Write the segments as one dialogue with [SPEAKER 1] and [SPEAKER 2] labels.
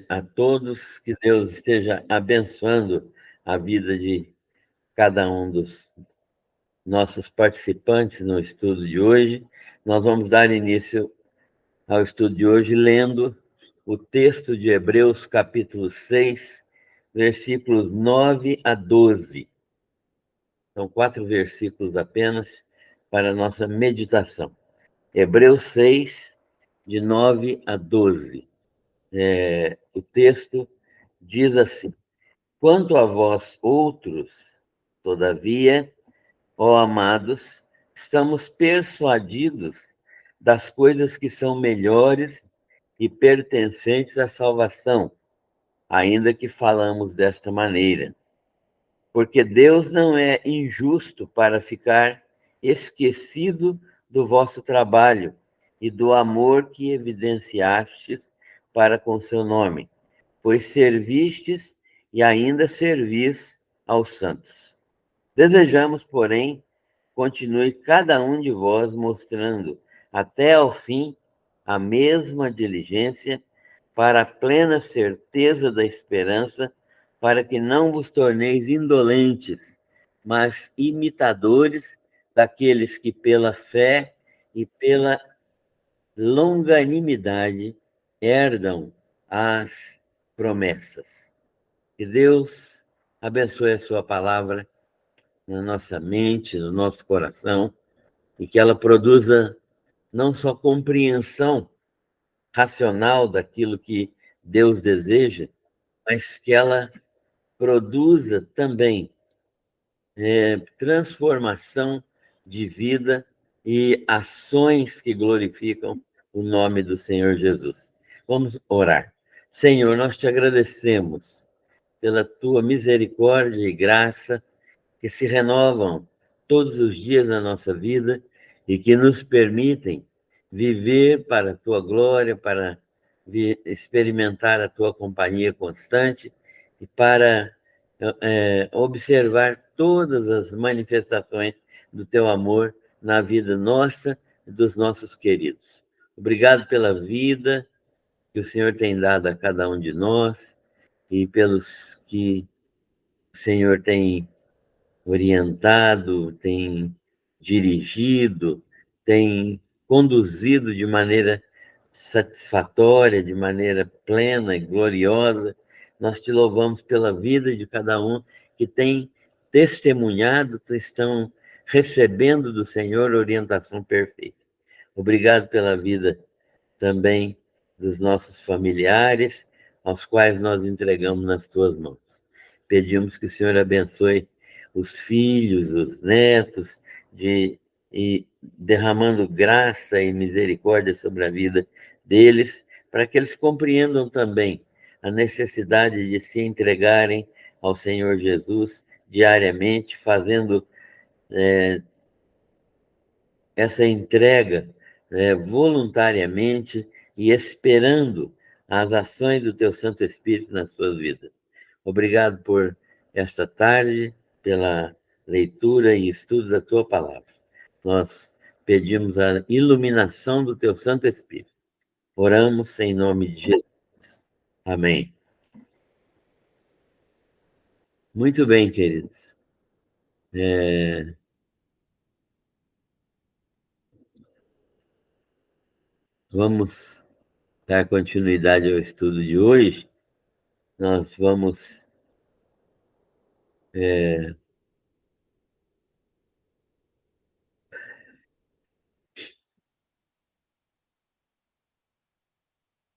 [SPEAKER 1] A todos, que Deus esteja abençoando a vida de cada um dos nossos participantes no estudo de hoje. Nós vamos dar início ao estudo de hoje lendo o texto de Hebreus, capítulo 6, versículos 9 a 12. São 4 versículos apenas para a nossa meditação. Hebreus 6, de 9 a 12. O texto diz assim: quanto a vós outros, todavia, ó amados, estamos persuadidos das coisas que são melhores e pertencentes à salvação, ainda que falamos desta maneira. Porque Deus não é injusto para ficar esquecido do vosso trabalho e do amor que evidenciastes para com seu nome, pois servistes e ainda servis aos santos. Desejamos, porém, continue cada um de vós mostrando até ao fim a mesma diligência para a plena certeza da esperança, para que não vos torneis indolentes, mas imitadores daqueles que pela fé e pela longanimidade herdam as promessas. Que Deus abençoe a sua palavra na nossa mente, no nosso coração, e que ela produza não só compreensão racional daquilo que Deus deseja, mas que ela produza também transformação de vida e ações que glorificam o nome do Senhor Jesus. Vamos orar. Senhor, nós te agradecemos pela tua misericórdia e graça que se renovam todos os dias na nossa vida e que nos permitem viver para a tua glória, para experimentar a tua companhia constante e para observar todas as manifestações do teu amor na vida nossa e dos nossos queridos. Obrigado pela vida que o Senhor tem dado a cada um de nós e pelos que o Senhor tem orientado, tem dirigido, tem conduzido de maneira satisfatória, de maneira plena e gloriosa. Nós te louvamos pela vida de cada um que tem testemunhado, que estão recebendo do Senhor orientação perfeita. Obrigado pela vida também dos nossos familiares, aos quais nós entregamos nas tuas mãos. Pedimos que o Senhor abençoe os filhos, os netos, e derramando graça e misericórdia sobre a vida deles, para que eles compreendam também a necessidade de se entregarem ao Senhor Jesus diariamente, fazendo essa entrega voluntariamente e esperando as ações do teu Santo Espírito nas suas vidas. Obrigado por esta tarde, pela leitura e estudo da tua palavra. Nós pedimos a iluminação do teu Santo Espírito. Oramos em nome de Jesus. Amém. Muito bem, queridos. Vamos dar continuidade ao estudo de hoje. Nós vamos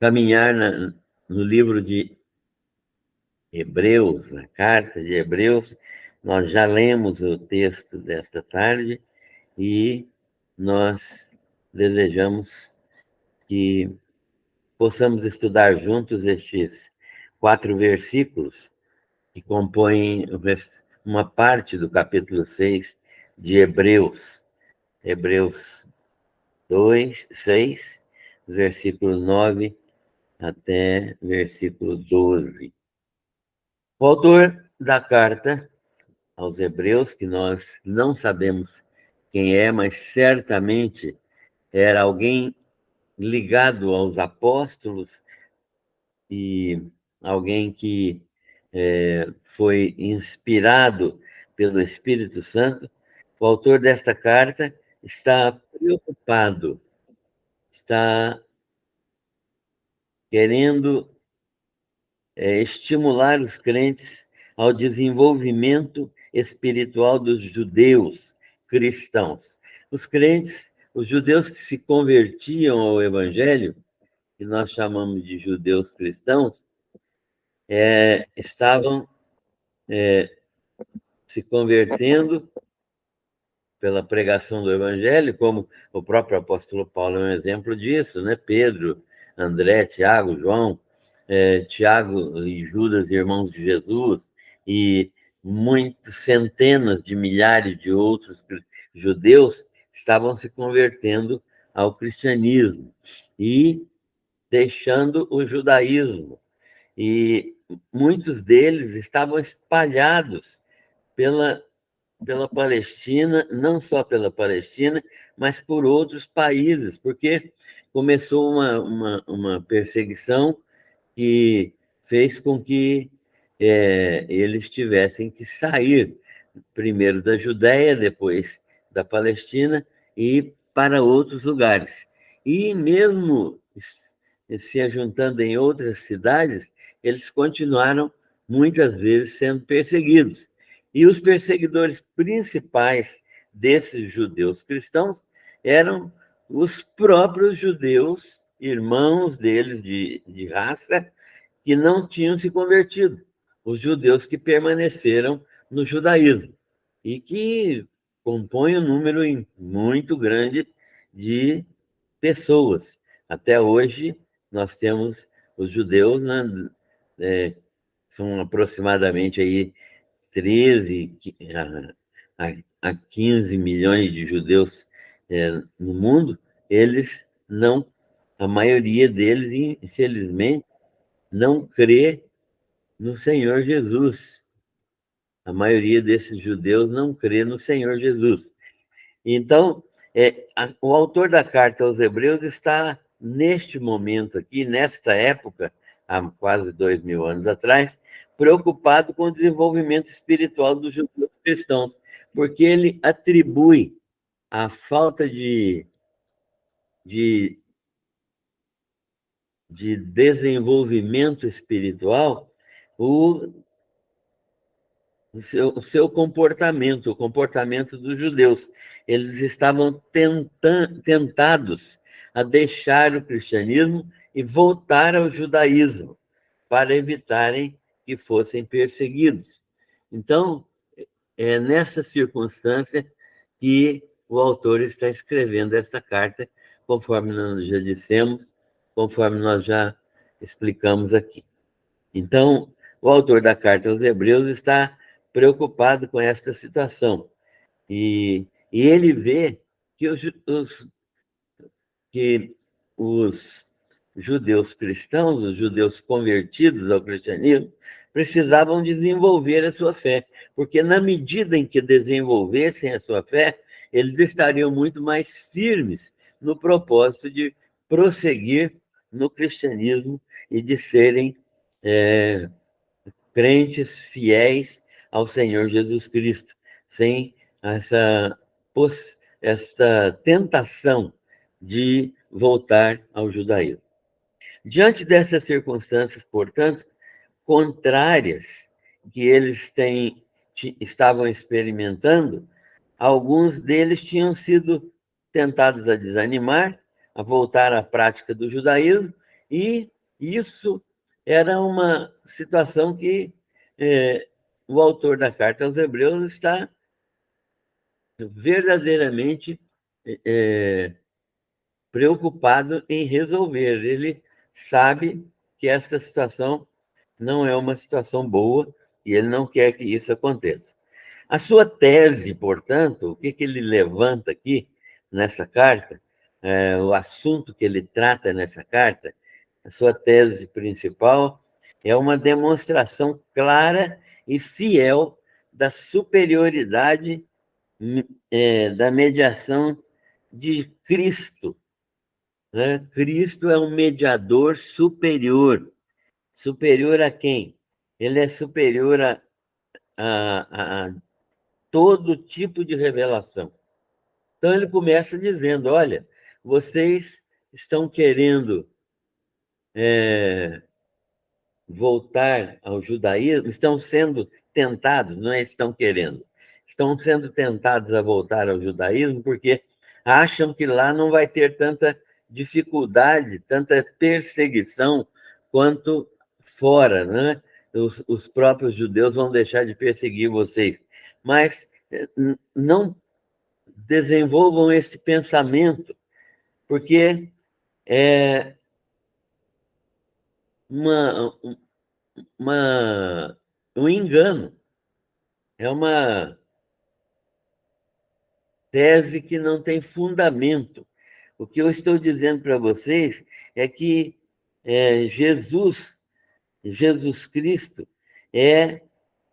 [SPEAKER 1] caminhar no livro de Hebreus, na carta de Hebreus. Nós já lemos o texto desta tarde e nós desejamos que possamos estudar juntos estes 4 versículos que compõem uma parte do capítulo 6 de Hebreus. Hebreus 6, versículo 9 até versículo 12. O autor da carta aos Hebreus, que nós não sabemos quem é, mas certamente era alguém ligado aos apóstolos e alguém que foi inspirado pelo Espírito Santo, o autor desta carta está preocupado, está querendo estimular os crentes ao desenvolvimento espiritual dos judeus cristãos. Os crentes, os judeus que se convertiam ao Evangelho, que nós chamamos de judeus cristãos, estavam se convertendo pela pregação do Evangelho, como o próprio apóstolo Paulo é um exemplo disso, né? Pedro, André, Tiago, João, Tiago e Judas, irmãos de Jesus, e muitas centenas de milhares de outros judeus estavam se convertendo ao cristianismo e deixando o judaísmo. E muitos deles estavam espalhados pela Palestina, não só pela Palestina, mas por outros países, porque começou uma perseguição que fez com que eles tivessem que sair, primeiro da Judéia, depois da Palestina, e para outros lugares. E mesmo se ajuntando em outras cidades, eles continuaram, muitas vezes, sendo perseguidos. E os perseguidores principais desses judeus cristãos eram os próprios judeus, irmãos deles de raça, que não tinham se convertido, os judeus que permaneceram no judaísmo e que compõem um número muito grande de pessoas. Até hoje, nós temos os judeus, né, são aproximadamente aí 13 a 15 milhões de judeus no mundo, eles não, a maioria deles, infelizmente, não crê no Senhor Jesus. A maioria desses judeus não crê no Senhor Jesus. Então, o autor da carta aos Hebreus está, neste momento aqui, nesta época, há quase 2000 anos atrás, preocupado com o desenvolvimento espiritual dos judeus cristãos, porque ele atribui a falta de desenvolvimento espiritual o seu comportamento, o comportamento dos judeus. Eles estavam tentados a deixar o cristianismo e voltar ao judaísmo, para evitarem que fossem perseguidos. Então, é nessa circunstância que o autor está escrevendo esta carta, conforme nós já dissemos, conforme nós já explicamos aqui. Então, o autor da carta aos Hebreus está preocupado com esta situação. E ele vê que os judeus cristãos, os judeus convertidos ao cristianismo, precisavam desenvolver a sua fé, porque na medida em que desenvolvessem a sua fé, eles estariam muito mais firmes no propósito de prosseguir no cristianismo e de serem crentes fiéis ao Senhor Jesus Cristo, sem esta tentação de voltar ao judaísmo. Diante dessas circunstâncias, portanto, contrárias que eles estavam experimentando, alguns deles tinham sido tentados a desanimar, a voltar à prática do judaísmo, e isso era uma situação que o autor da carta aos Hebreus está verdadeiramente preocupado em resolver. Ele sabe que essa situação não é uma situação boa e ele não quer que isso aconteça. A sua tese, portanto, o que ele levanta aqui nessa carta, o assunto que ele trata nessa carta, a sua tese principal é uma demonstração clara e fiel da superioridade da mediação de Cristo, né? Cristo é um mediador superior Superior a quem? Ele é superior a todo tipo de revelação. Então, ele começa dizendo: olha, vocês estão querendo voltar ao judaísmo, estão sendo tentados, não é estão querendo, estão sendo tentados a voltar ao judaísmo porque acham que lá não vai ter tanta dificuldade, tanta perseguição quanto fora, né? Os próprios judeus vão deixar de perseguir vocês. Mas não desenvolvam esse pensamento, porque é uma, um engano, é uma tese que não tem fundamento. O que eu estou dizendo para vocês é que Jesus Cristo,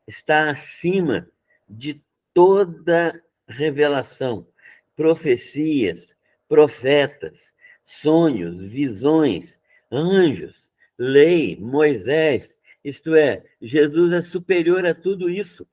[SPEAKER 1] está acima de toda revelação, profecias, profetas, sonhos, visões, anjos, lei, Moisés. Isto é, Jesus é superior a tudo isso.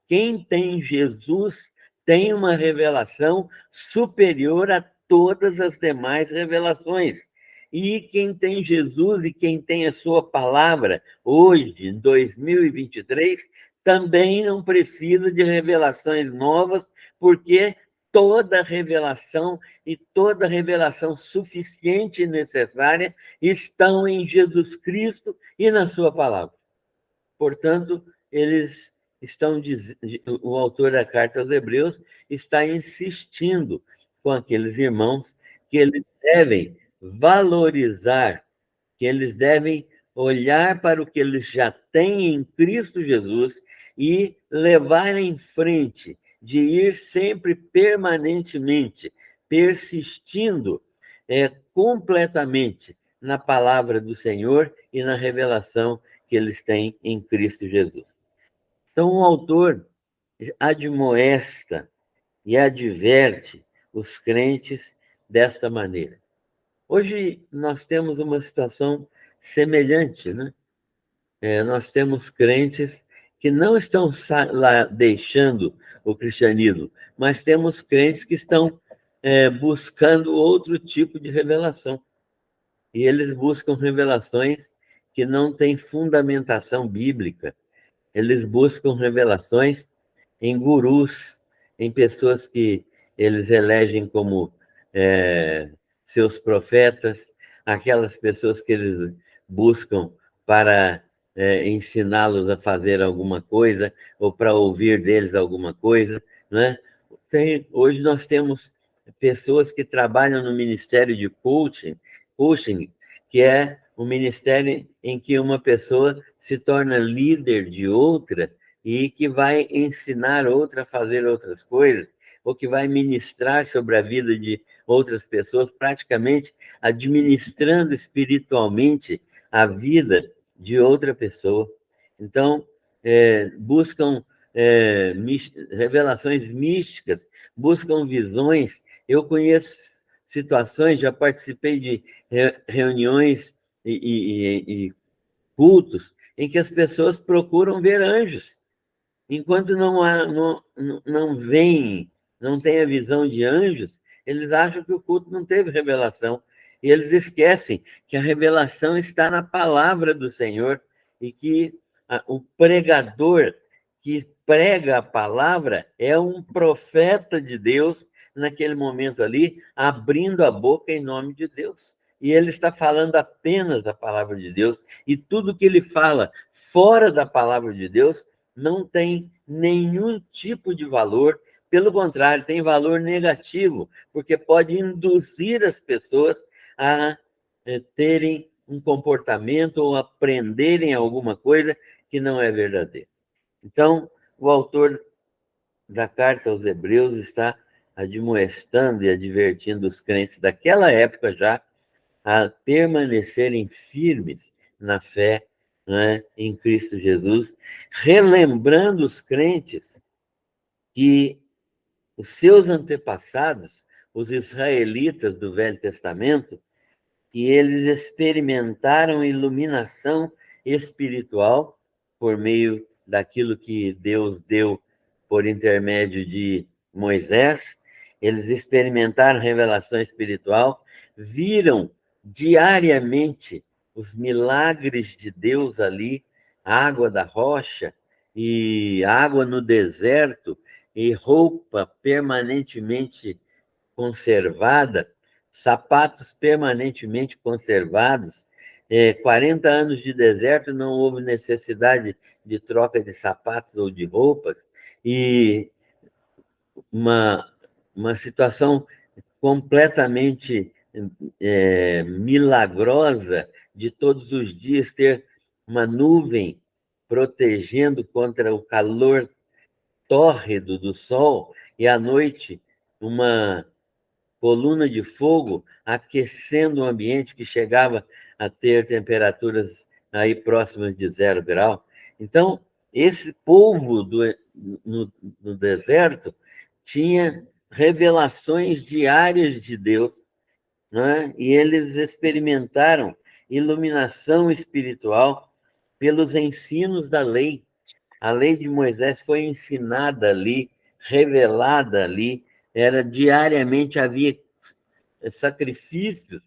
[SPEAKER 1] Quem tem Jesus tem uma revelação superior a todas as demais revelações. E quem tem Jesus e quem tem a sua palavra, hoje, em 2023, também não precisa de revelações novas, porque toda revelação e toda revelação suficiente e necessária estão em Jesus Cristo e na sua palavra. Portanto, eles estão o autor da carta aos Hebreus está insistindo com aqueles irmãos que eles devem valorizar, que eles devem olhar para o que eles já têm em Cristo Jesus e levar em frente, de ir sempre permanentemente, persistindo completamente na palavra do Senhor e na revelação que eles têm em Cristo Jesus. Então, o autor admoesta e adverte os crentes desta maneira. Hoje nós temos uma situação semelhante, né? Nós temos crentes que não estão lá deixando o cristianismo, mas temos crentes que estão buscando outro tipo de revelação. E eles buscam revelações que não têm fundamentação bíblica. Eles buscam revelações em gurus, em pessoas que eles elegem como seus profetas, aquelas pessoas que eles buscam para ensiná-los a fazer alguma coisa ou para ouvir deles alguma coisa, né? Hoje nós temos pessoas que trabalham no Ministério de coaching, que é um ministério em que uma pessoa se torna líder de outra e que vai ensinar outra a fazer outras coisas, ou que vai ministrar sobre a vida de outras pessoas, praticamente administrando espiritualmente a vida de outra pessoa. Então, buscam revelações místicas, buscam visões. Eu conheço situações, já participei de reuniões e cultos em que as pessoas procuram ver anjos. Enquanto não vem, não tem a visão de anjos, eles acham que o culto não teve revelação. E eles esquecem que a revelação está na palavra do Senhor e que o pregador que prega a palavra é um profeta de Deus naquele momento ali, abrindo a boca em nome de Deus. E ele está falando apenas a palavra de Deus, e tudo que ele fala fora da palavra de Deus não tem nenhum tipo de valor, pelo contrário, tem valor negativo, porque pode induzir as pessoas a terem um comportamento ou aprenderem alguma coisa que não é verdadeira. Então, o autor da carta aos Hebreus está admoestando e advertindo os crentes daquela época já a permanecerem firmes na fé, né, em Cristo Jesus, relembrando os crentes que os seus antepassados, os israelitas do Velho Testamento, que eles experimentaram iluminação espiritual, por meio daquilo que Deus deu por intermédio de Moisés. Eles experimentaram revelação espiritual, viram diariamente os milagres de Deus ali, água da rocha e água no deserto e roupa permanentemente conservada, sapatos permanentemente conservados. 40 anos de deserto, não houve necessidade de troca de sapatos ou de roupas, e uma situação completamente milagrosa de todos os dias ter uma nuvem protegendo contra o calor tórrido do sol, e à noite uma coluna de fogo aquecendo o ambiente que chegava a ter temperaturas aí próximas de 0 grau. Então, esse povo no deserto tinha revelações diárias de Deus, né? E eles experimentaram iluminação espiritual pelos ensinos da lei. A lei de Moisés foi ensinada ali, revelada ali, era diariamente havia sacrifícios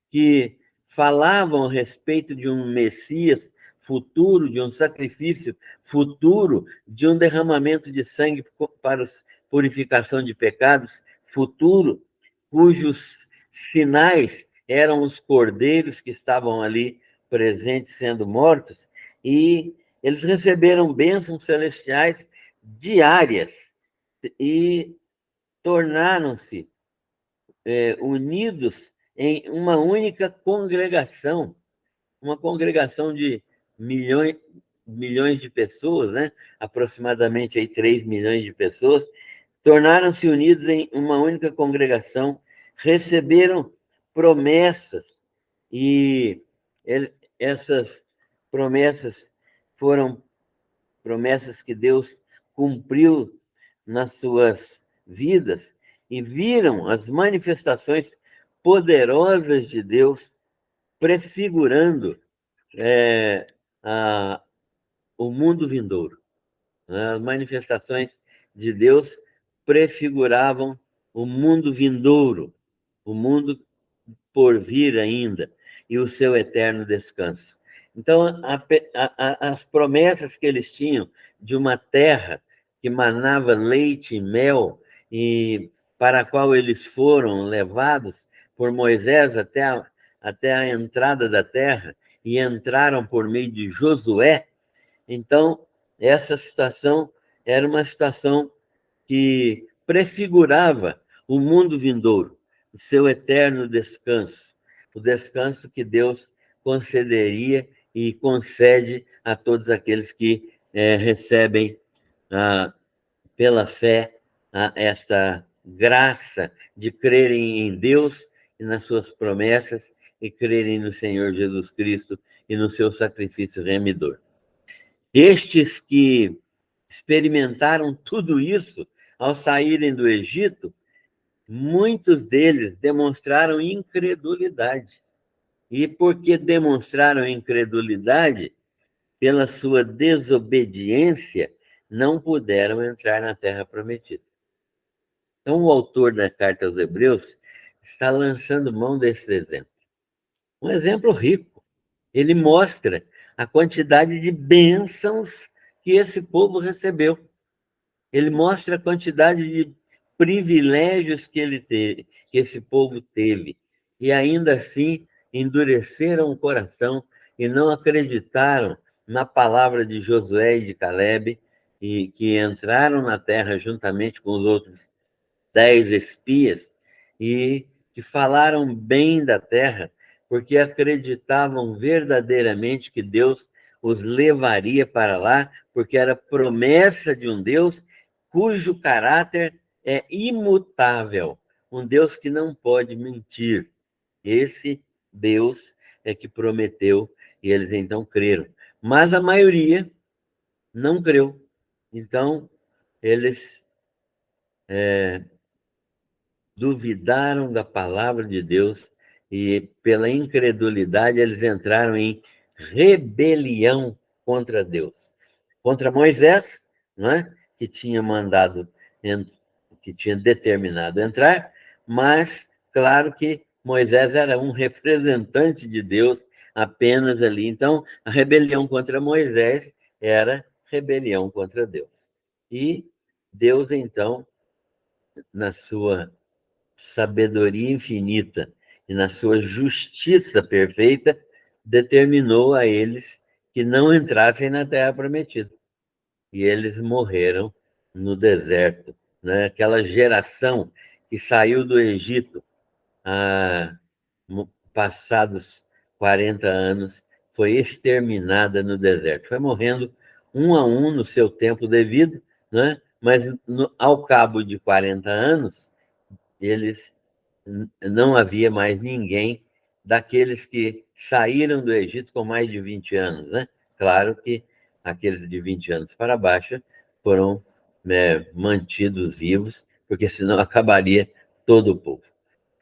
[SPEAKER 1] que falavam a respeito de um Messias futuro, de um sacrifício futuro, de um derramamento de sangue para a purificação de pecados futuro, cujos sinais eram os cordeiros que estavam ali presentes sendo mortos, e eles receberam bênçãos celestiais diárias e tornaram-se unidos em uma única congregação, uma congregação de milhões de pessoas, né? Aproximadamente aí 3 milhões de pessoas, tornaram-se unidos em uma única congregação, receberam promessas, e essas promessas foram promessas que Deus cumpriu nas suas vidas, e viram as manifestações poderosas de Deus prefigurando o mundo vindouro. As manifestações de Deus prefiguravam o mundo vindouro, o mundo por vir ainda, e o seu eterno descanso. Então, as promessas que eles tinham de uma terra que manava leite e mel, e para a qual eles foram levados por Moisés até a entrada da terra, e entraram por meio de Josué. Então, essa situação era uma situação que prefigurava o mundo vindouro, o seu eterno descanso, o descanso que Deus concederia e concede a todos aqueles que recebem pela fé esta graça de crerem em Deus e nas suas promessas, e crerem no Senhor Jesus Cristo e no seu sacrifício remidor. Estes que experimentaram tudo isso ao saírem do Egito, muitos deles demonstraram incredulidade. E porque demonstraram incredulidade, pela sua desobediência, não puderam entrar na terra prometida. Então, o autor da carta aos Hebreus está lançando mão desse exemplo. Um exemplo rico. Ele mostra a quantidade de bênçãos que esse povo recebeu. Ele mostra a quantidade de privilégios que esse povo teve. E ainda assim endureceram o coração e não acreditaram na palavra de Josué e de Calebe, e que entraram na terra juntamente com os outros 10 espias, e que falaram bem da terra, porque acreditavam verdadeiramente que Deus os levaria para lá, porque era promessa de um Deus cujo caráter é imutável, um Deus que não pode mentir. Esse Deus é que prometeu, e eles então creram. Mas a maioria não creu. Então, eles duvidaram da palavra de Deus, e pela incredulidade eles entraram em rebelião contra Deus. Contra Moisés, não é? Que tinha mandado, que tinha determinado entrar, mas, claro que Moisés era um representante de Deus apenas ali. Então, a rebelião contra Moisés era rebelião contra Deus. E Deus, então, na sua sabedoria infinita e na sua justiça perfeita, determinou a eles que não entrassem na Terra Prometida. E eles morreram no deserto. Né? Aquela geração que saiu do Egito passados 40 anos foi exterminada no deserto. Foi morrendo um a um no seu tempo devido, né? Mas ao cabo de 40 anos, eles não havia mais ninguém daqueles que saíram do Egito com mais de 20 anos, né? Claro que aqueles de 20 anos para baixo foram, né, mantidos vivos, porque senão acabaria todo o povo.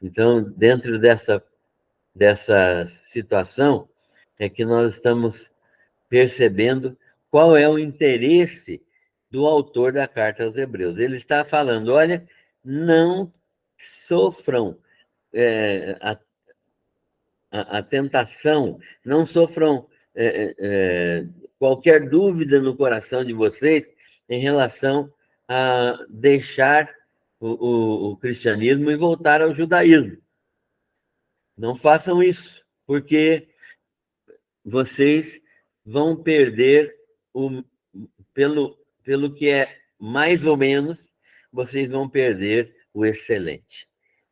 [SPEAKER 1] Então, dentro dessa situação, é que nós estamos percebendo qual é o interesse do autor da carta aos Hebreus. Ele está falando, olha, não sofram a tentação, não sofram qualquer dúvida no coração de vocês em relação a deixar o cristianismo e voltar ao judaísmo. Não façam isso, porque vocês vão perder pelo que é mais ou menos, vocês vão perder o excelente.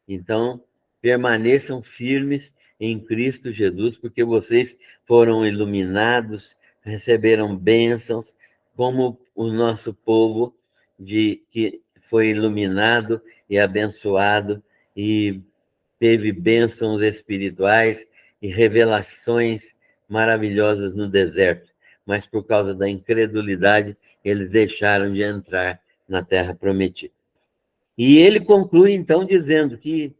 [SPEAKER 1] Então, permaneçam firmes em Cristo Jesus, porque vocês foram iluminados, receberam bênçãos, como o nosso povo que foi iluminado e abençoado e teve bênçãos espirituais e revelações maravilhosas no deserto, mas por causa da incredulidade, eles deixaram de entrar na terra prometida. E ele conclui, então, dizendo que,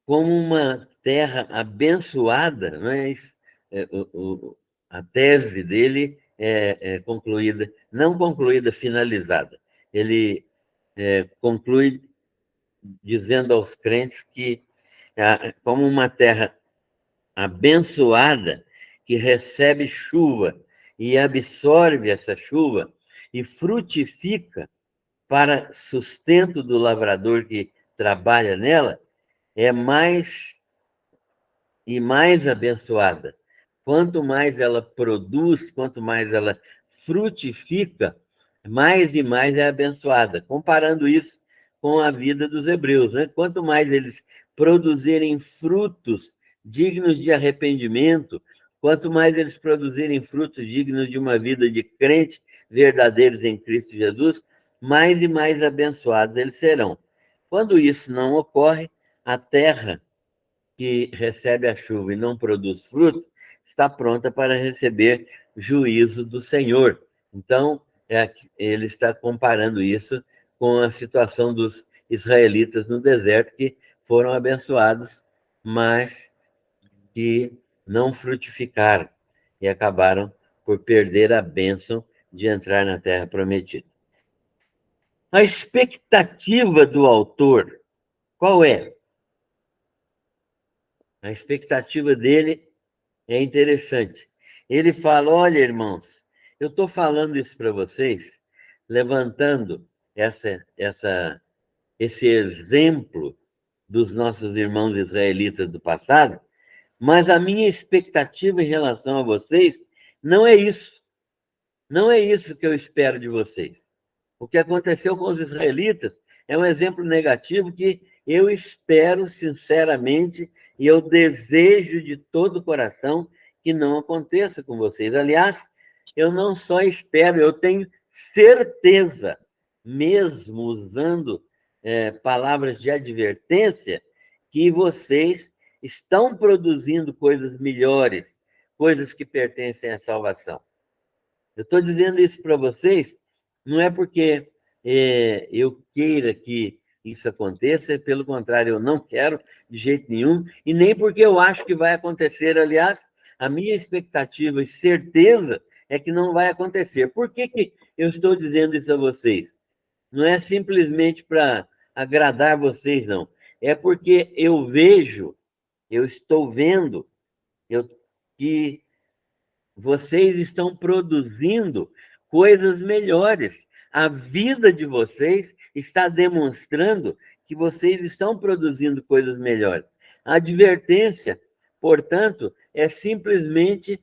[SPEAKER 1] como uma terra abençoada, mas a tese dele é concluída, não concluída, finalizada. Ele conclui dizendo aos crentes que, como uma terra abençoada, que recebe chuva e absorve essa chuva e frutifica para sustento do lavrador que trabalha nela, é mais e mais abençoada. Quanto mais ela produz, quanto mais ela frutifica, mais e mais é abençoada. Comparando isso com a vida dos hebreus, né? Quanto mais eles produzirem frutos dignos de arrependimento, quanto mais eles produzirem frutos dignos de uma vida de crente verdadeiros em Cristo Jesus, mais e mais abençoados eles serão. Quando isso não ocorre, a terra que recebe a chuva e não produz fruto, está pronta para receber juízo do Senhor. Então, ele está comparando isso com a situação dos israelitas no deserto, que foram abençoados, mas que não frutificaram e acabaram por perder a bênção de entrar na terra prometida. A expectativa do autor, qual é? A expectativa dele é interessante. Ele fala, olha, irmãos, eu estou falando isso para vocês, levantando esse exemplo dos nossos irmãos israelitas do passado, mas a minha expectativa em relação a vocês não é isso. Não é isso que eu espero de vocês. O que aconteceu com os israelitas é um exemplo negativo que eu espero sinceramente e eu desejo de todo o coração que não aconteça com vocês. Aliás, eu não só espero, eu tenho certeza, mesmo usando palavras de advertência, que vocês estão produzindo coisas melhores, coisas que pertencem à salvação. Eu estou dizendo isso para vocês, não é porque eu queira que isso aconteça, pelo contrário, eu não quero de jeito nenhum, e nem porque eu acho que vai acontecer. Aliás, a minha expectativa e certeza é que não vai acontecer. Por que que eu estou dizendo isso a vocês? Não é simplesmente para agradar vocês, não. É porque eu vejo, eu estou vendo eu, que vocês estão produzindo coisas melhores. A vida de vocês está demonstrando que vocês estão produzindo coisas melhores. A advertência, portanto, é simplesmente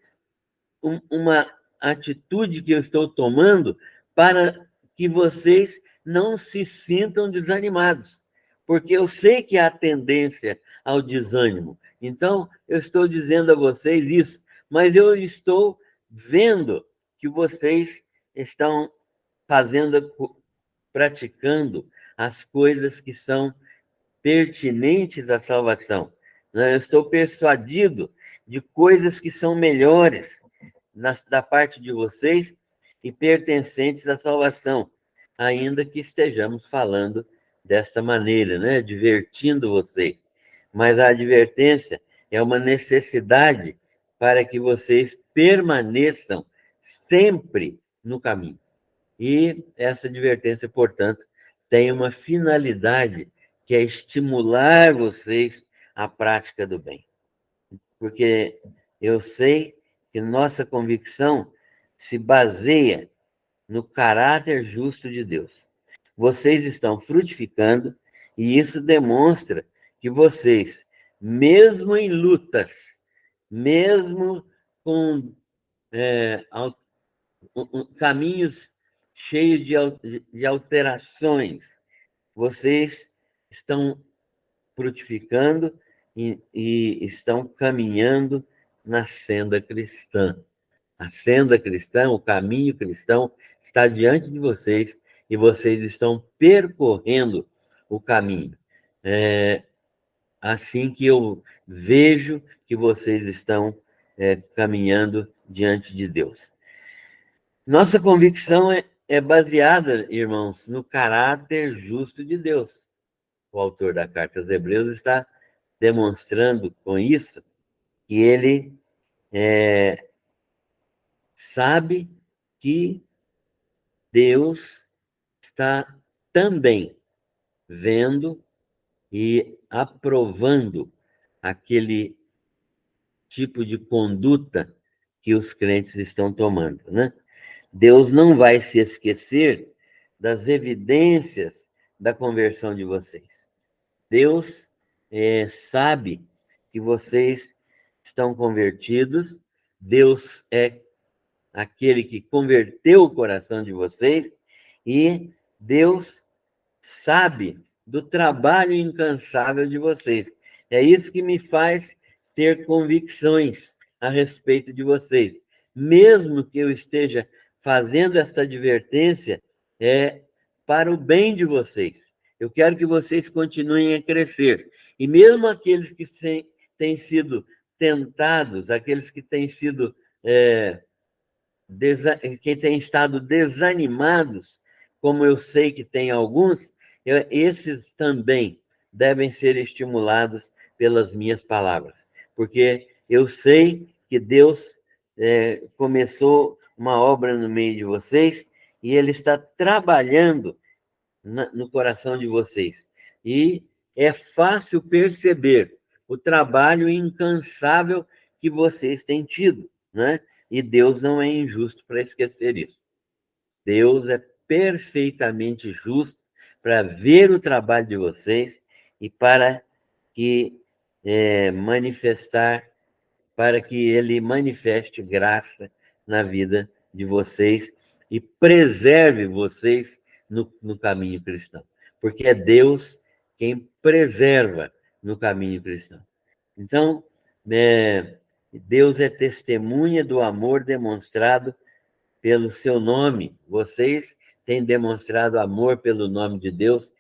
[SPEAKER 1] uma atitude que eu estou tomando para que vocês não se sintam desanimados, porque eu sei que há tendência ao desânimo. Então, eu estou dizendo a vocês isso, mas eu estou vendo que vocês estão fazendo, praticando as coisas que são pertinentes à salvação. Eu estou persuadido de coisas que são melhores da parte de vocês e pertencentes à salvação, ainda que estejamos falando desta maneira, né? Divertindo vocês. Mas a advertência é uma necessidade para que vocês permaneçam sempre no caminho. E essa advertência, portanto, tem uma finalidade que é estimular vocês à prática do bem. Porque eu sei que nossa convicção se baseia no caráter justo de Deus. Vocês estão frutificando e isso demonstra que vocês, mesmo em lutas, mesmo com caminhos cheios de alterações, vocês estão frutificando e estão caminhando na senda cristã. A senda cristã, o caminho cristão, está diante de vocês e vocês estão percorrendo o caminho. É assim que eu vejo que vocês estão caminhando diante de Deus. Nossa convicção é baseada, irmãos, no caráter justo de Deus. O autor da Carta aos Hebreus está demonstrando com isso que ele sabe que Deus está também vendo e aprovando aquele tipo de conduta que os crentes estão tomando, né? Deus não vai se esquecer das evidências da conversão de vocês. Deus sabe que vocês estão convertidos, Deus é aquele que converteu o coração de vocês e Deus sabe do trabalho incansável de vocês. É isso que me faz ter convicções a respeito de vocês. Mesmo que eu esteja fazendo esta advertência, é para o bem de vocês. Eu quero que vocês continuem a crescer. E mesmo aqueles que têm sido tentados, aqueles que têm sido que têm estado desanimados, como eu sei que tem alguns, esses também devem ser estimulados pelas minhas palavras, porque eu sei que Deus começou uma obra no meio de vocês e Ele está trabalhando no coração de vocês. E é fácil perceber o trabalho incansável que vocês têm tido, né? E Deus não é injusto para esquecer isso. Deus é perfeitamente justo para ver o trabalho de vocês e para que para que Ele manifeste graça na vida de vocês e preserve vocês no caminho cristão. Porque é Deus quem preserva no caminho cristão. Então, Deus é testemunha do amor demonstrado pelo seu nome. Vocês têm demonstrado amor pelo nome de Deus.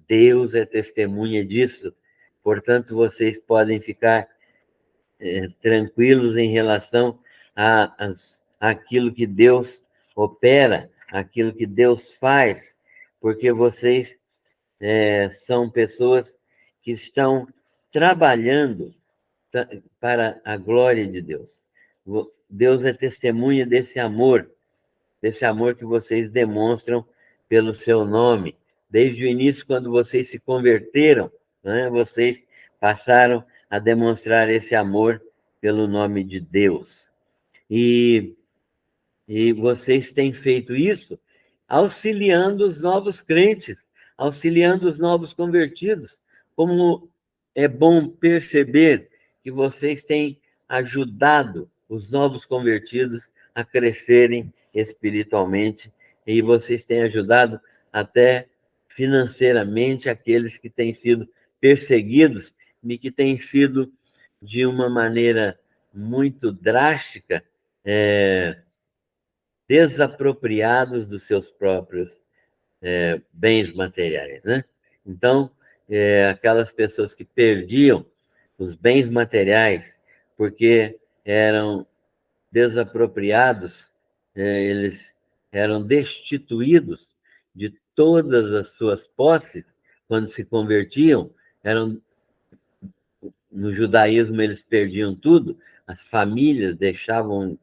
[SPEAKER 1] Deus é testemunha disso. Portanto, vocês podem ficar tranquilos em relação àquilo que Deus opera, aquilo que Deus faz, porque vocês são pessoas que estão trabalhando para a glória de Deus. Deus é testemunha desse amor que vocês demonstram pelo seu nome. Desde o início, quando vocês se converteram, né, vocês passaram a demonstrar esse amor pelo nome de Deus. E vocês têm feito isso auxiliando os novos crentes, auxiliando os novos convertidos. Como é bom perceber que vocês têm ajudado os novos convertidos a crescerem espiritualmente e vocês têm ajudado até financeiramente aqueles que têm sido perseguidos e que têm sido, de uma maneira muito drástica, desapropriados dos seus próprios bens materiais, né? Então, aquelas pessoas que perdiam os bens materiais porque eram desapropriados, eles eram destituídos de todas as suas posses quando se convertiam, no judaísmo eles perdiam tudo, as famílias deixavam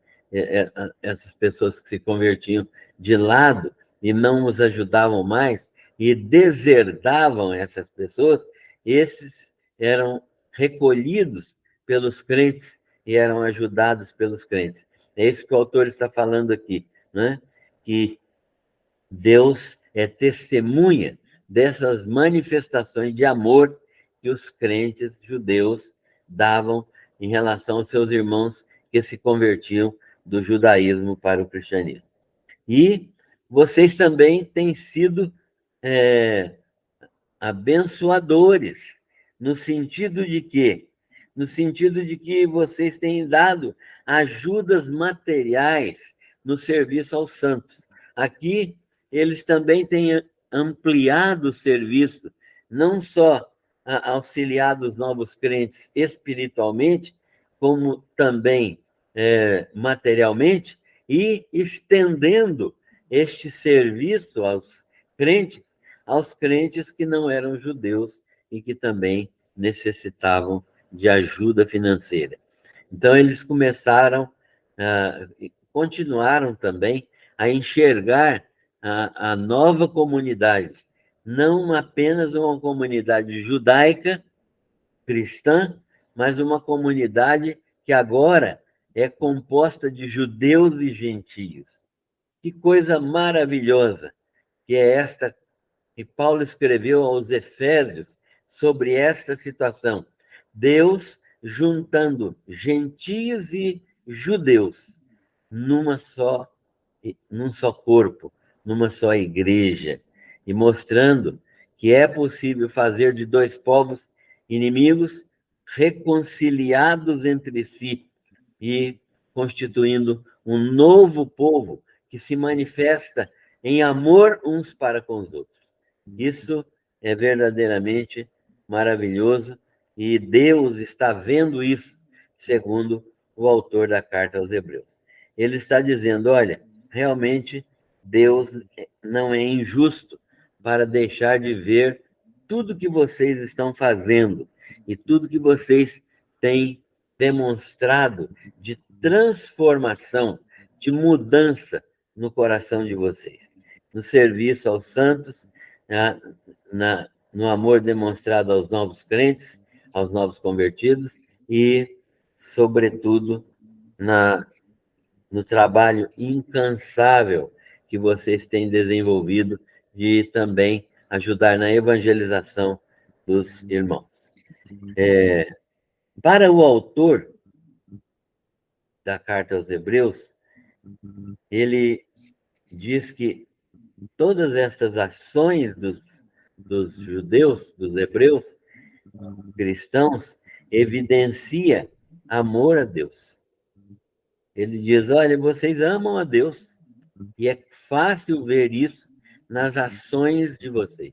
[SPEAKER 1] essas pessoas que se convertiam de lado e não os ajudavam mais e deserdavam essas pessoas, esses eram recolhidos pelos crentes e eram ajudados pelos crentes. É isso que o autor está falando aqui, né? Que Deus é testemunha dessas manifestações de amor que os crentes judeus davam em relação aos seus irmãos que se convertiam do judaísmo para o cristianismo. E vocês também têm sido abençoadores, no sentido de quê? No sentido de que vocês têm dado ajudas materiais no serviço aos santos. Aqui, eles também têm ampliado o serviço, não só auxiliado os novos crentes espiritualmente, como também materialmente, e estendendo este serviço aos crentes que não eram judeus e que também necessitavam de ajuda financeira. Então, eles continuaram também a enxergar a nova comunidade, não apenas uma comunidade judaica, cristã, mas uma comunidade que agora é composta de judeus e gentios. Que coisa maravilhosa que é esta que Paulo escreveu aos Efésios sobre esta situação. Deus juntando gentios e judeus num só corpo, numa só igreja, e mostrando que é possível fazer de dois povos inimigos reconciliados entre si e constituindo um novo povo que se manifesta em amor uns para com os outros. Isso é verdadeiramente maravilhoso e Deus está vendo isso, segundo o autor da carta aos Hebreus. Ele está dizendo, olha, realmente Deus não é injusto para deixar de ver tudo que vocês estão fazendo e tudo que vocês têm demonstrado de transformação, de mudança no coração de vocês, no serviço aos santos, no amor demonstrado aos novos crentes, aos novos convertidos e, sobretudo, no trabalho incansável que vocês têm desenvolvido de também ajudar na evangelização dos irmãos. Para o autor da carta aos Hebreus, ele diz que todas estas ações dos judeus, dos hebreus, cristãos, evidencia amor a Deus. Ele diz, olha, vocês amam a Deus, e é fácil ver isso nas ações de vocês.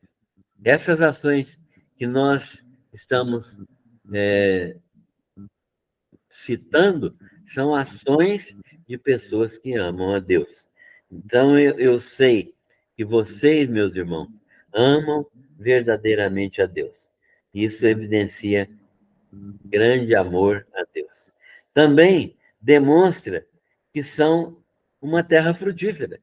[SPEAKER 1] Essas ações que nós estamos citando são ações de pessoas que amam a Deus. Então, eu sei que vocês, meus irmãos, amam verdadeiramente a Deus. Isso evidencia grande amor a Deus. Também demonstra que são uma terra frutífera,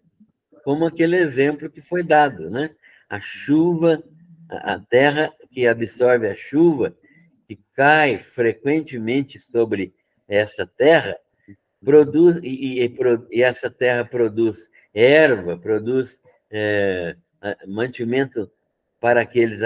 [SPEAKER 1] como aquele exemplo que foi dado, né? A chuva, a terra que absorve a chuva, que cai frequentemente sobre essa terra, produz, e essa terra produz erva, produz mantimento para aqueles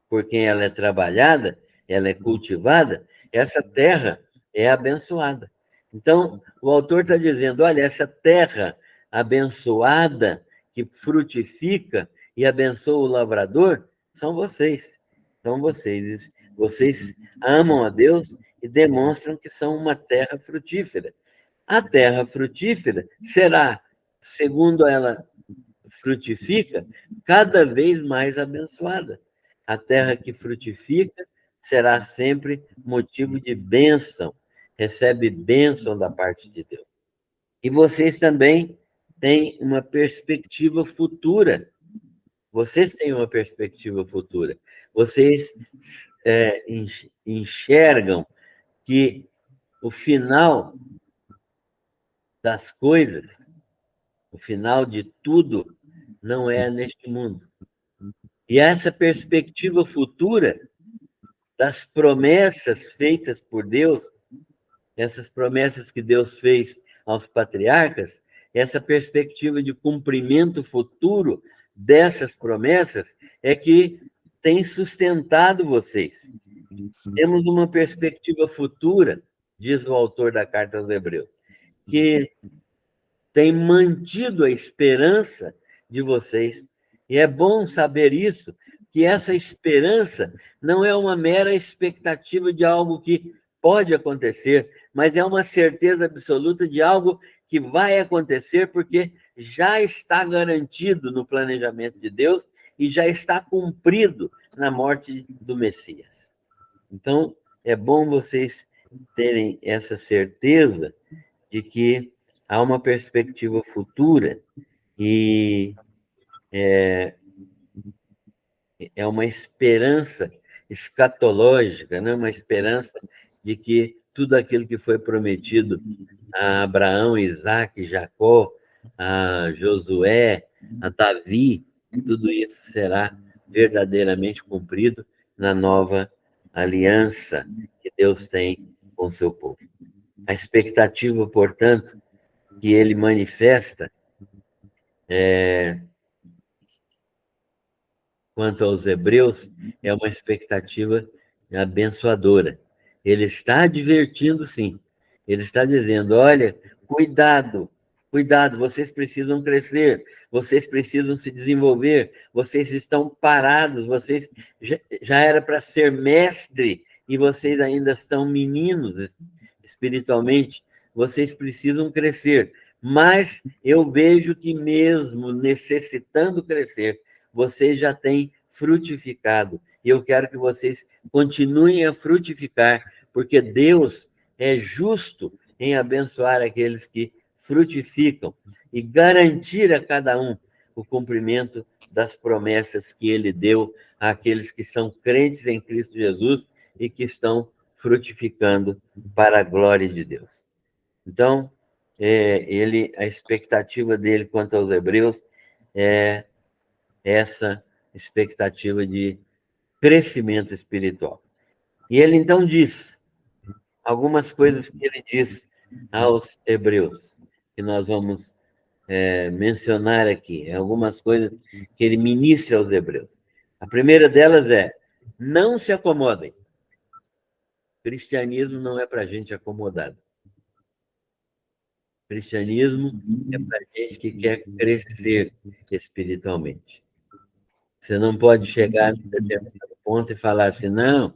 [SPEAKER 1] por quem ela é trabalhada, ela é cultivada, essa terra é abençoada. Então, o autor está dizendo: olha, essa terra abençoada, que frutifica e abençoa o lavrador, são vocês. São vocês. Vocês amam a Deus e demonstram que são uma terra frutífera. A terra frutífera será, segundo ela frutifica, cada vez mais abençoada. A terra que frutifica será sempre motivo de bênção, recebe bênção da parte de Deus. E vocês também têm uma perspectiva futura. Vocês têm uma perspectiva futura. Vocês enxergam que o final das coisas, o final de tudo, não é neste mundo. E essa perspectiva futura das promessas feitas por Deus, essas promessas que Deus fez aos patriarcas, essa perspectiva de cumprimento futuro dessas promessas é que tem sustentado vocês. Temos uma perspectiva futura, diz o autor da Carta aos Hebreus, que tem mantido a esperança de vocês. E é bom saber isso, que essa esperança não é uma mera expectativa de algo que pode acontecer, mas é uma certeza absoluta de algo que vai acontecer, porque já está garantido no planejamento de Deus e já está cumprido na morte do Messias. Então, é bom vocês terem essa certeza de que há uma perspectiva futura e é uma esperança escatológica, né? Uma esperança de que tudo aquilo que foi prometido a Abraão, Isaac, Jacó, a Josué, a Davi, tudo isso será verdadeiramente cumprido na nova aliança que Deus tem com o seu povo. A expectativa, portanto, que ele manifesta quanto aos hebreus é uma expectativa abençoadora. Ele está advertindo, sim. Ele está dizendo: olha, cuidado, cuidado, vocês precisam crescer, vocês precisam se desenvolver, vocês estão parados, vocês já era para ser mestre e vocês ainda estão meninos espiritualmente, vocês precisam crescer. Mas eu vejo que mesmo necessitando crescer, vocês já têm frutificado. E eu quero que vocês continuem a frutificar, porque Deus é justo em abençoar aqueles que frutificam e garantir a cada um o cumprimento das promessas que ele deu àqueles que são crentes em Cristo Jesus e que estão frutificando para a glória de Deus. Então, a expectativa dele quanto aos hebreus é essa expectativa de crescimento espiritual. E ele então diz algumas coisas que ele diz aos hebreus, que nós vamos mencionar aqui, algumas coisas que ele ministra aos hebreus. A primeira delas é: não se acomodem. Cristianismo não é para gente acomodada. Cristianismo é para gente que quer crescer espiritualmente. Você não pode chegar num determinado ponto e falar assim: não,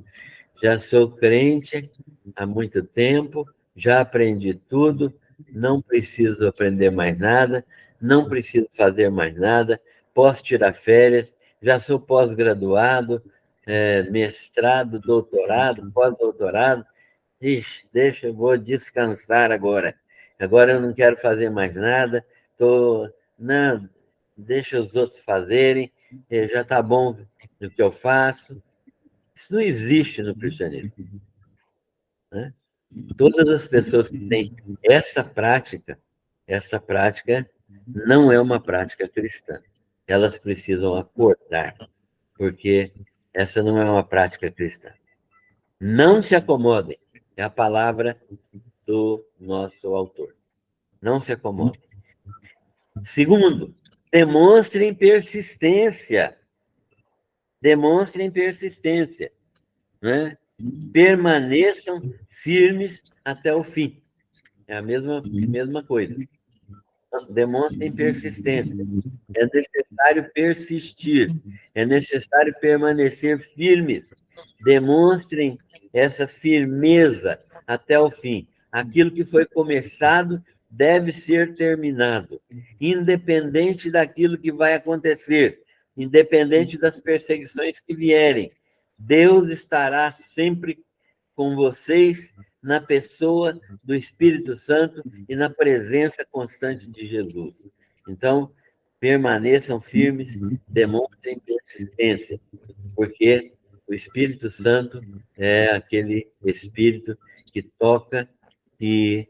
[SPEAKER 1] já sou crente há muito tempo, já aprendi tudo, não preciso aprender mais nada, não preciso fazer mais nada, posso tirar férias, já sou pós-graduado, mestrado, doutorado, pós-doutorado. Ixi, deixa, eu vou descansar agora. Agora eu não quero fazer mais nada, não, deixa os outros fazerem, já está bom no que eu faço. Isso não existe no cristianismo, né? Todas as pessoas que têm essa prática não é uma prática cristã. Elas precisam acordar, porque essa não é uma prática cristã. Não se acomodem, é a palavra do nosso autor. Não se acomodem. Segundo, demonstrem persistência. Demonstrem persistência, né? Permaneçam firmes até o fim. É a mesma coisa. Demonstrem persistência. É necessário persistir. É necessário permanecer firmes. Demonstrem essa firmeza até o fim. Aquilo que foi começado deve ser terminado, independente daquilo que vai acontecer, independente das perseguições que vierem. Deus estará sempre com vocês na pessoa do Espírito Santo e na presença constante de Jesus. Então, permaneçam firmes, demonstrem persistência, porque o Espírito Santo é aquele Espírito que toca, que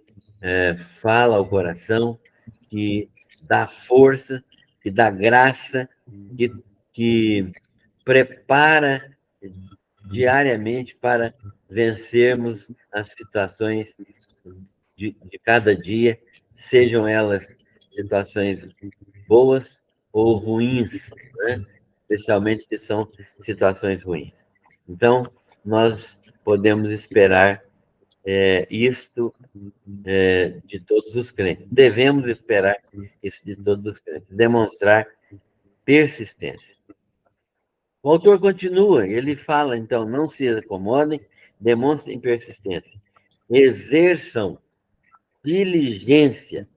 [SPEAKER 1] fala ao coração, que dá força, que dá graça, que prepara diariamente para vencermos as situações de cada dia, sejam elas situações boas ou ruins, né? Especialmente se são situações ruins. Então, nós podemos esperar isto de todos os crentes. Devemos esperar isso de todos os crentes. Demonstrar persistência. O autor continua, ele fala, então, não se acomodem, demonstrem persistência. Exerçam diligência.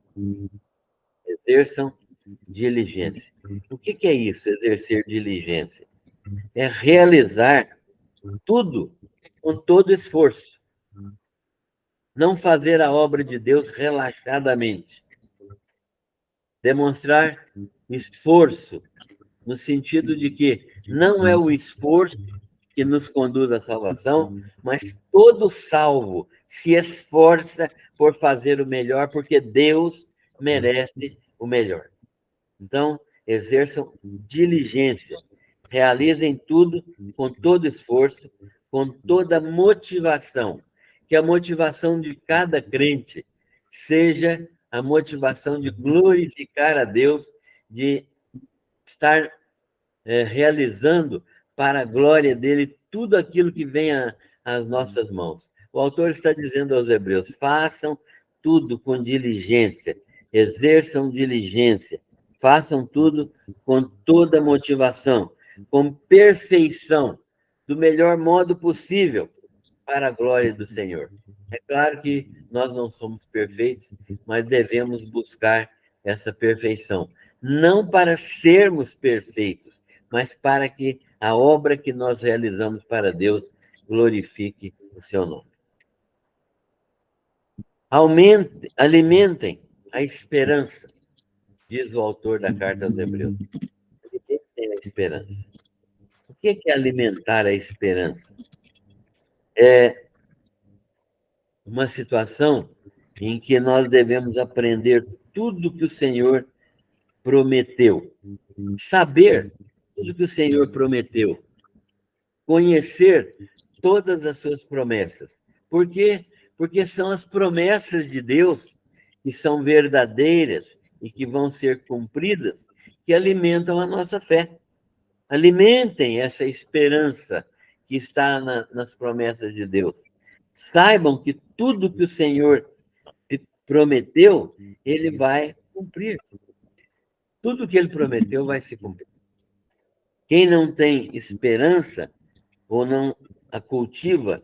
[SPEAKER 1] Exerçam diligência. O que é isso, exercer diligência? É realizar tudo com todo esforço. Não fazer a obra de Deus relaxadamente. Demonstrar esforço, no sentido de que não é o esforço que nos conduz à salvação, mas todo salvo se esforça por fazer o melhor, porque Deus merece o melhor. Então, exerçam diligência, realizem tudo com todo esforço, com toda motivação, que a motivação de cada crente seja a motivação de glorificar a Deus, de estar realizando para a glória dele tudo aquilo que vem às nossas mãos. O autor está dizendo aos hebreus: façam tudo com diligência, exerçam diligência, façam tudo com toda motivação, com perfeição, do melhor modo possível, para a glória do Senhor. É claro que nós não somos perfeitos, mas devemos buscar essa perfeição. Não para sermos perfeitos, mas para que a obra que nós realizamos para Deus glorifique o seu nome. Alimentem a esperança, diz o autor da carta aos Hebreus. Alimentem a esperança. O que é alimentar a esperança? É uma situação em que nós devemos aprender tudo que o Senhor prometeu, saber tudo que o Senhor prometeu, conhecer todas as suas promessas. Por quê? Porque são as promessas de Deus que são verdadeiras e que vão ser cumpridas, que alimentam a nossa fé. Alimentem essa esperança que está nas promessas de Deus. Saibam que tudo que o Senhor prometeu, ele vai cumprir. Tudo que ele prometeu vai se cumprir. Quem não tem esperança ou não a cultiva,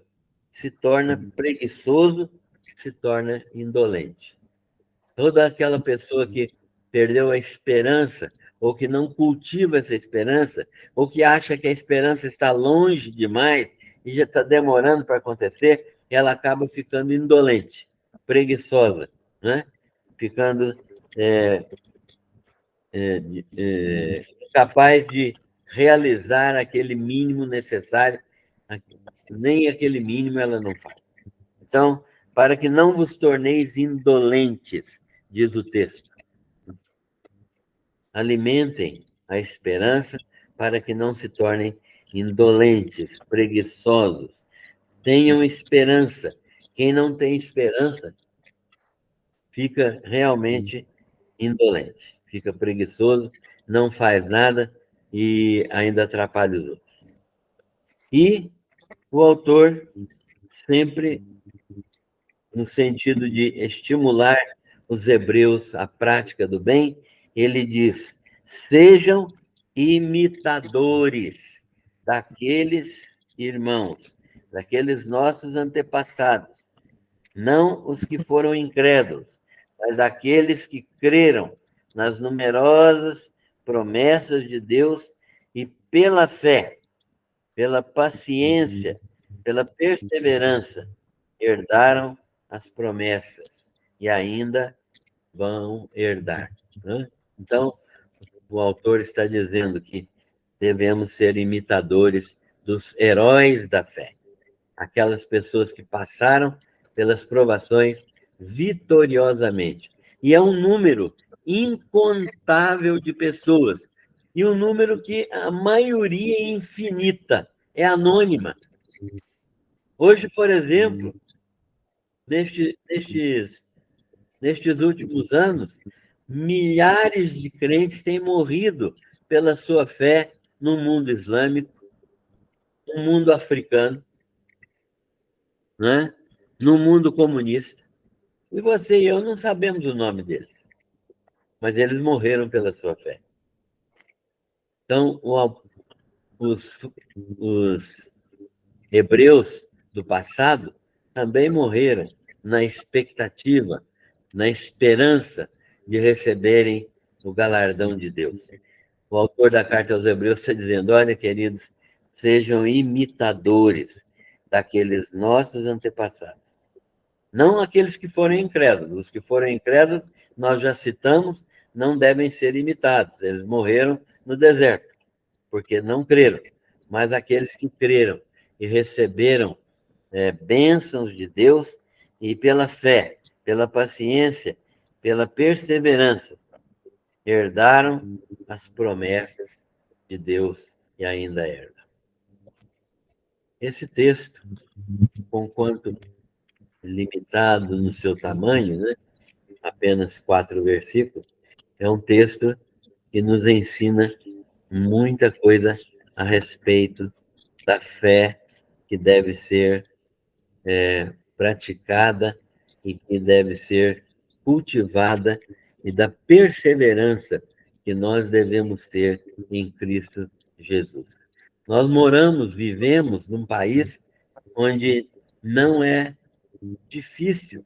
[SPEAKER 1] se torna preguiçoso, se torna indolente. Toda aquela pessoa que perdeu a esperança, ou que não cultiva essa esperança, ou que acha que a esperança está longe demais e já está demorando para acontecer, ela acaba ficando indolente, preguiçosa, né? Ficando capaz de realizar aquele mínimo necessário, nem aquele mínimo ela não faz. Então, para que não vos torneis indolentes, diz o texto, alimentem a esperança para que não se tornem indolentes, preguiçosos. Tenham esperança. Quem não tem esperança fica realmente indolente, fica preguiçoso, não faz nada e ainda atrapalha os outros. E o autor, sempre no sentido de estimular os hebreus à prática do bem, ele diz: sejam imitadores daqueles irmãos, daqueles nossos antepassados, não os que foram incrédulos, mas daqueles que creram nas numerosas promessas de Deus e pela fé, pela paciência, pela perseverança, herdaram as promessas e ainda vão herdar. Né? Então, o autor está dizendo que devemos ser imitadores dos heróis da fé, aquelas pessoas que passaram pelas provações vitoriosamente. E é um número incontável de pessoas, e um número que a maioria é infinita, é anônima. Hoje, por exemplo, nestes últimos anos, milhares de crentes têm morrido pela sua fé no mundo islâmico, no mundo africano, né? No mundo comunista. E você e eu não sabemos o nome deles, mas eles morreram pela sua fé. Então, os hebreus do passado também morreram na expectativa, na esperança de receberem o galardão de Deus. O autor da carta aos Hebreus está dizendo: olha, queridos, sejam imitadores daqueles nossos antepassados. Não aqueles que foram incrédulos. Os que foram incrédulos, nós já citamos, não devem ser imitados. Eles morreram no deserto, porque não creram. Mas aqueles que creram e receberam bênçãos de Deus e pela fé, pela paciência, pela perseverança, herdaram as promessas de Deus e ainda herdam. Esse texto, conquanto limitado no seu tamanho, né? Apenas 4 versículos, é um texto que nos ensina muita coisa a respeito da fé que deve ser praticada e que deve ser cultivada e da perseverança que nós devemos ter em Cristo Jesus. Nós vivemos num país onde não é difícil,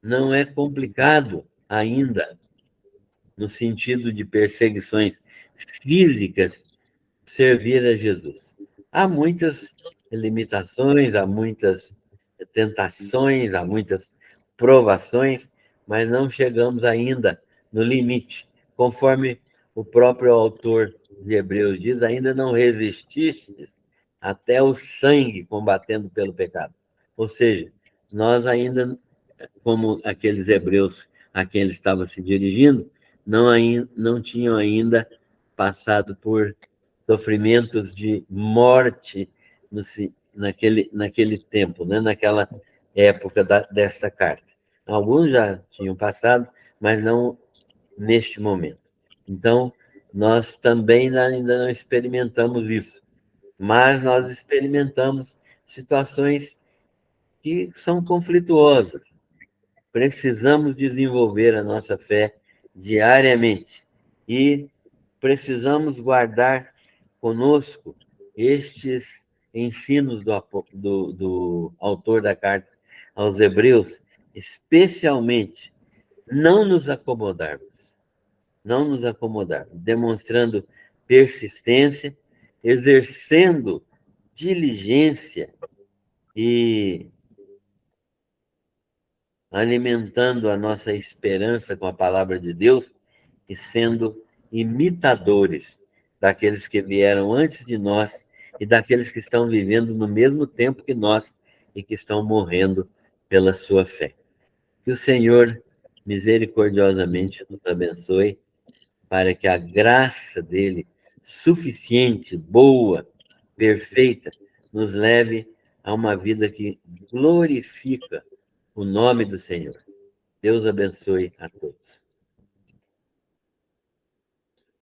[SPEAKER 1] não é complicado ainda, no sentido de perseguições físicas, servir a Jesus. Há muitas limitações, há muitas tentações, há muitas provações, mas não chegamos ainda no limite. Conforme o próprio autor de Hebreus diz, ainda não resististes até o sangue combatendo pelo pecado. Ou seja, nós ainda, como aqueles hebreus a quem ele estava se dirigindo, não tinham ainda passado por sofrimentos de morte naquele tempo, né? Naquela época desta carta. Alguns já tinham passado, mas não neste momento. Então, nós também ainda não experimentamos isso, mas nós experimentamos situações que são conflituosas. Precisamos desenvolver a nossa fé diariamente e precisamos guardar conosco estes ensinos do autor da carta aos Hebreus, especialmente não nos acomodarmos, demonstrando persistência, exercendo diligência e alimentando a nossa esperança com a palavra de Deus e sendo imitadores daqueles que vieram antes de nós e daqueles que estão vivendo no mesmo tempo que nós e que estão morrendo pela sua fé. Que o Senhor misericordiosamente nos abençoe para que a graça dele, suficiente, boa, perfeita, nos leve a uma vida que glorifica o nome do Senhor. Deus abençoe a todos.